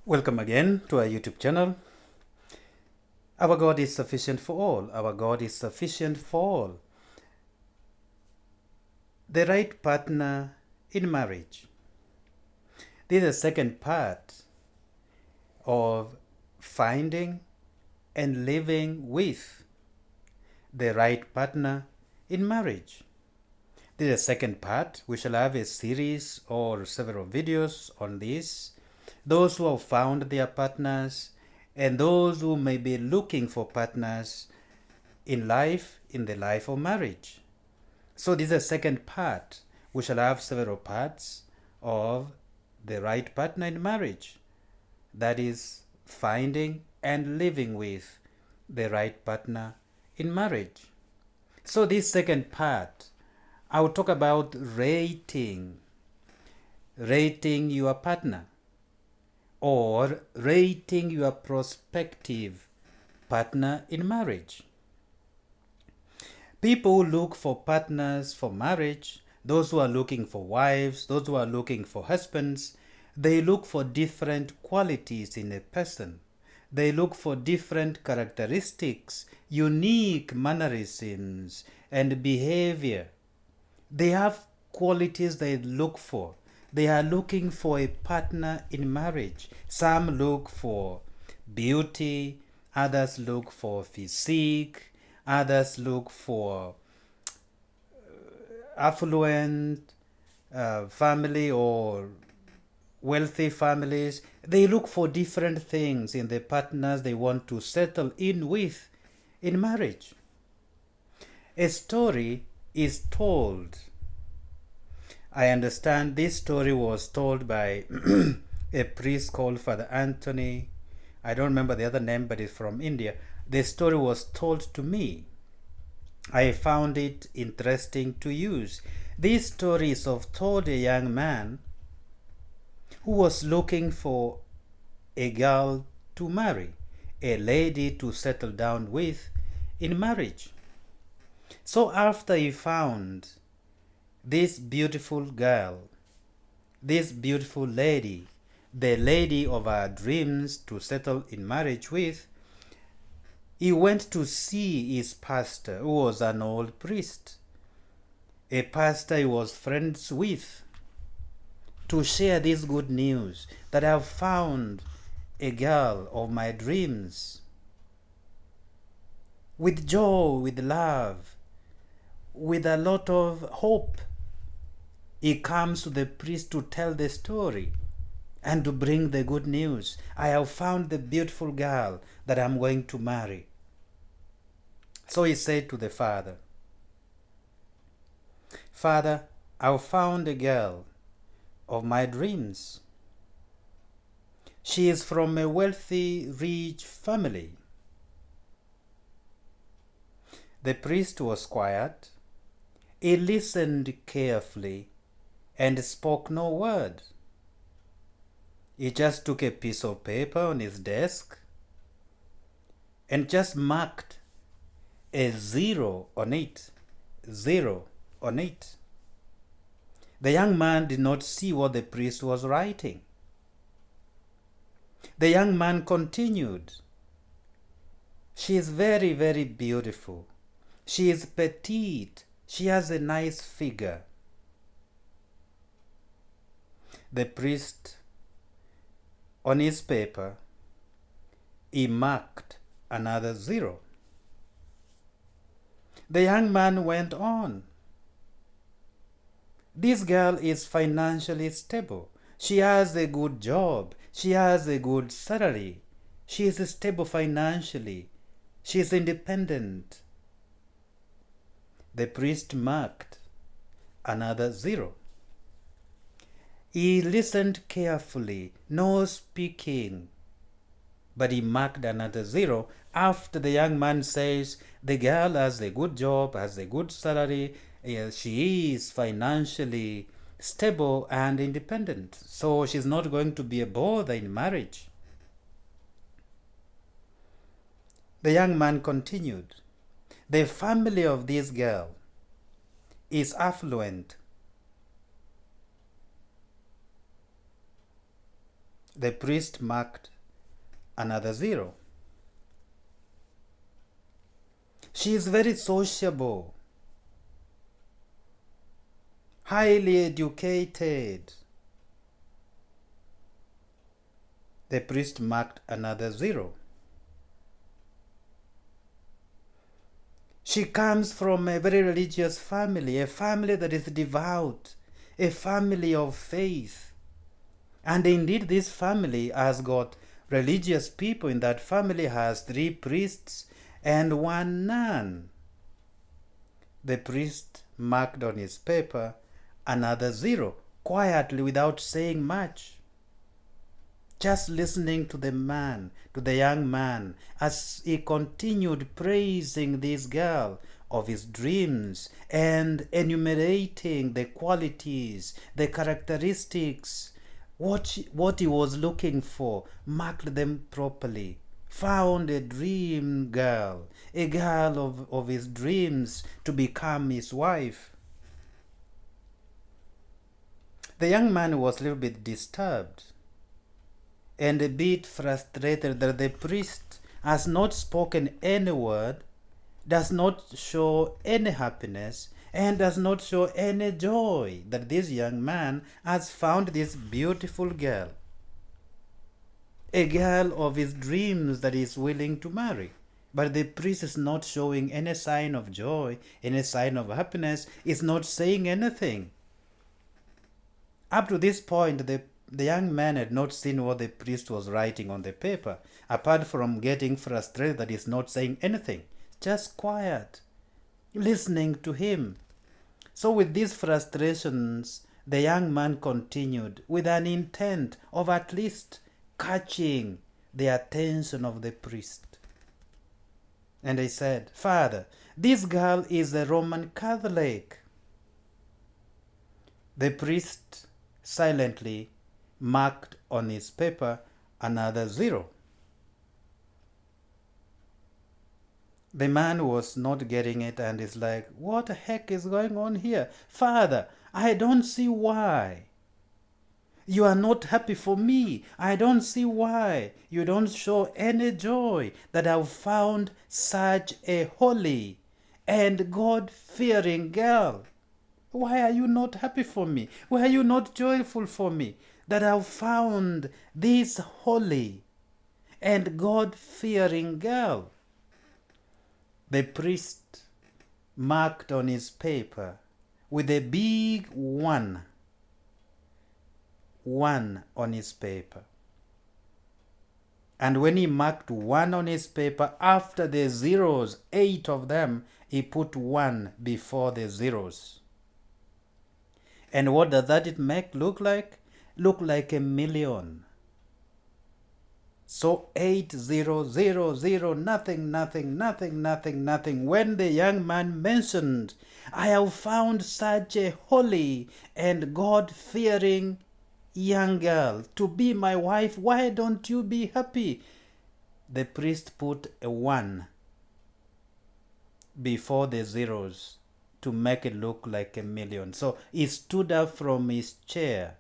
Welcome again to our YouTube channel. Our God is sufficient for all. Our God is sufficient for all. The right partner in marriage. This is the second part of finding and living with the right partner in marriage. This is the second part. We shall have a series or several videos on this. Those who have found their partners and those who may be looking for partners in the life of marriage. So this is the second part. We shall have several parts of the right partner in marriage. That is finding and living with the right partner in marriage. So this second part, I will talk about rating your partner or rating your prospective partner in marriage. People who look for partners for marriage, those who are looking for wives, those who are looking for husbands, they look for different qualities in a person. They look for different characteristics, unique mannerisms, and behavior. They have qualities they look for. They are looking for a partner in marriage. Some look for beauty, others look for physique, others look for affluent family or wealthy families. They look for different things in the partners they want to settle in with in marriage. A story is told. I understand this story was told by a priest called Father Anthony. I don't remember the other name, but it's from India. The story was told to me. I found it interesting to use. This story is of told a young man who was looking for a girl to marry, a lady to settle down with in marriage. So after he found this beautiful girl, this beautiful lady, the lady of our dreams to settle in marriage with, he went to see his pastor, who was an old priest, a pastor he was friends with, to share this good news that I have found a girl of my dreams. With joy, with love, with a lot of hope, he comes to the priest to tell the story and to bring the good news. I have found the beautiful girl that I'm going to marry. So he said to the father, Father, I've found a girl of my dreams. She is from a wealthy, rich family. The priest was quiet. He listened carefully and spoke no word. He just took a piece of paper on his desk and just marked a zero on it. Zero on it. The young man did not see what the priest was writing. The young man continued. She is very, very beautiful. She is petite. She has a nice figure. The priest, on his paper, he marked another zero. The young man went on. This girl is financially stable. She has a good job. She has a good salary. She is stable financially. She is independent. The priest marked another zero. He listened carefully, no speaking, but he marked another zero after the young man says the girl has a good job, has a good salary, she is financially stable and independent, so she's not going to be a bother in marriage. The young man continued, the family of this girl is affluent. The priest marked another 0. She is very sociable, highly educated. The priest marked another 0. She comes from a very religious family, a family that is devout, a family of faith. And indeed, this family has got religious people. In that family has 3 priests and 1 nun. The priest marked on his paper another 0, quietly, without saying much. Just listening to the man, to the young man, as he continued praising this girl of his dreams and enumerating the qualities, the characteristics, what he was looking for, marked them properly. Found a dream girl, a girl of his dreams to become his wife. The young man was a little bit disturbed and a bit frustrated that the priest has not spoken any word, does not show any happiness, and does not show any joy that this young man has found this beautiful girl, a girl of his dreams that he is willing to marry. But the priest is not showing any sign of joy, any sign of happiness, is not saying anything. Up to this point, the young man had not seen what the priest was writing on the paper, apart from getting frustrated that he's not saying anything, just quiet, listening to him. So with these frustrations, the young man continued with an intent of at least catching the attention of the priest. And he said, "Father, this girl is a Roman Catholic." The priest silently marked on his paper another 0. The man was not getting it and is like, "What the heck is going on here? Father, I don't see why you are not happy for me. I don't see why you don't show any joy that I've found such a holy and God-fearing girl. Why are you not happy for me? Why are you not joyful for me that I've found this holy and God-fearing girl?" The priest marked on his paper with a big 1 on his paper. And when he marked 1 on his paper, after the zeros, 8 of them, he put 1 before the zeros. And what does that look like? Look like a million. So 8000, nothing. When the young man mentioned, "I have found such a holy and God-fearing young girl to be my wife, why don't you be happy?" The priest put a 1 before the zeros to make it look like a million. So he stood up from his chair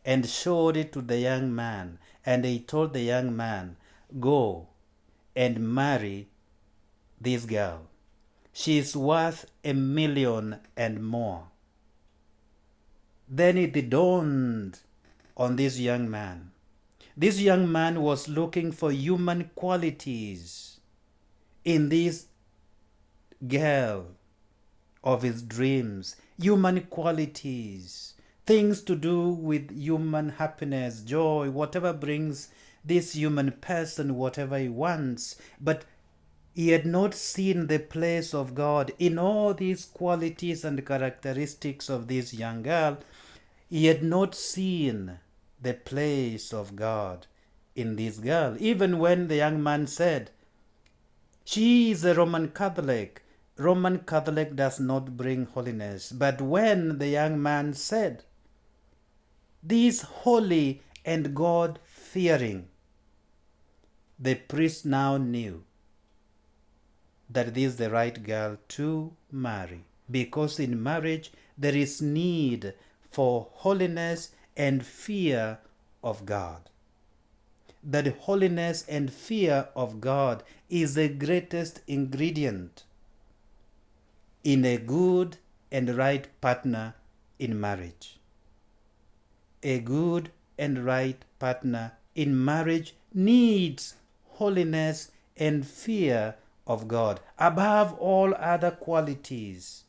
and showed it to the young man, and he told the young man, "Go and marry this girl. She is worth 1,000,000 and more." Then it dawned on this young man. This young man was looking for human qualities in this girl of his dreams, human qualities, things to do with human happiness, joy, whatever brings this human person whatever he wants. But he had not seen the place of God in all these qualities and characteristics of this young girl. He had not seen the place of God in this girl. Even when the young man said, "She is a Roman Catholic," Roman Catholic does not bring holiness. But when the young man said, "This holy and God-fearing," the priest now knew that this is the right girl to marry. Because in marriage there is need for holiness and fear of God. that holiness and fear of God is the greatest ingredient in a good and right partner in marriage. A good and right partner in marriage needs holiness and fear of God above all other qualities.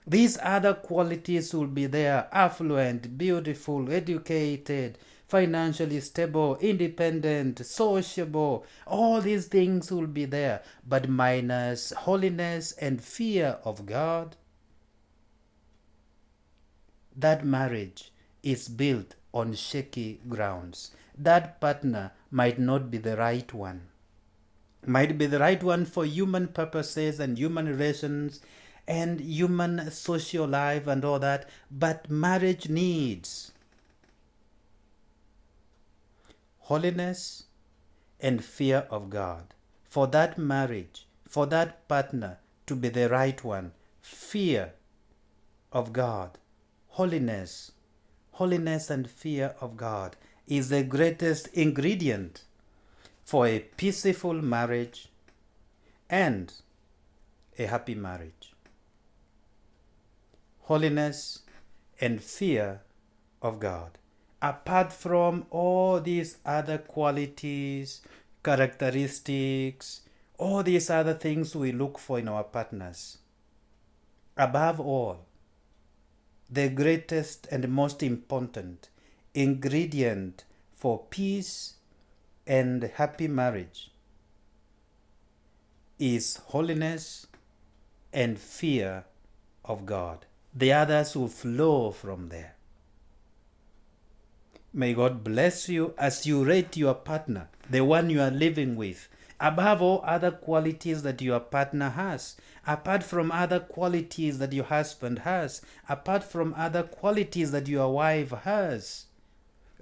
These other qualities will be there: affluent, beautiful, educated, financially stable, independent, sociable. All these things will be there, but minus holiness and fear of God, that marriage is built on shaky grounds. That partner might not be the right one. Might be the right one for human purposes and human relations and human social life and all that, but marriage needs holiness and fear of God for that marriage, for that partner to be the right one. Fear of God, holiness and fear of God is the greatest ingredient for a peaceful marriage and a happy marriage. Holiness and fear of God. Apart from all these other qualities, characteristics, all these other things we look for in our partners, above all, the greatest and most important ingredient for peace and happy marriage is holiness and fear of God. The others will flow from there. May God bless you as you rate your partner, the one you are living with, above all other qualities that your partner has, apart from other qualities that your husband has, apart from other qualities that your wife has.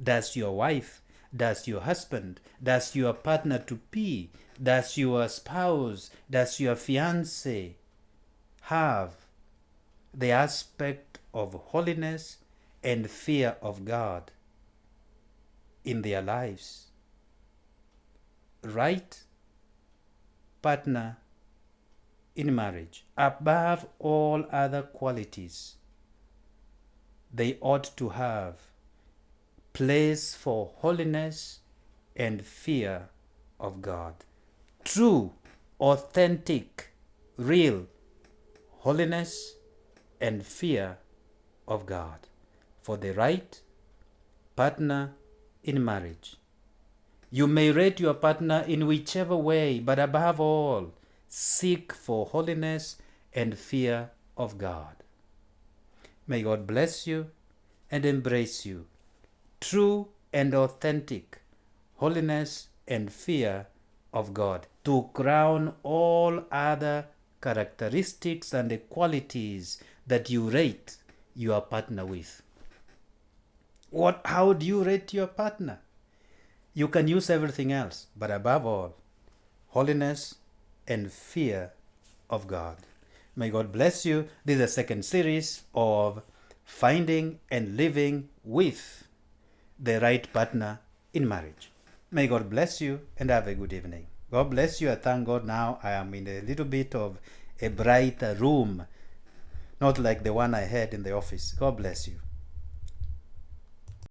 Does your wife, does your husband, does your partner to be, does your spouse, does your fiancé have the aspect of holiness and fear of God in their lives? Right partner in marriage, above all other qualities, they ought to have place for holiness and fear of God. True, authentic, real holiness and fear of God for the right partner in marriage. You may rate your partner in whichever way, but above all, seek for holiness and fear of God. May God bless you and embrace you. True and authentic holiness and fear of God to crown all other characteristics and the qualities that you rate your partner with. How do you rate your partner? You can use everything else, but above all, holiness and fear of God. May God bless you. This is the second series of finding and living with the right partner in marriage. May God bless you and have a good evening. God bless you. I thank God now I am in a little bit of a brighter room, not like the one I had in the office. God bless you.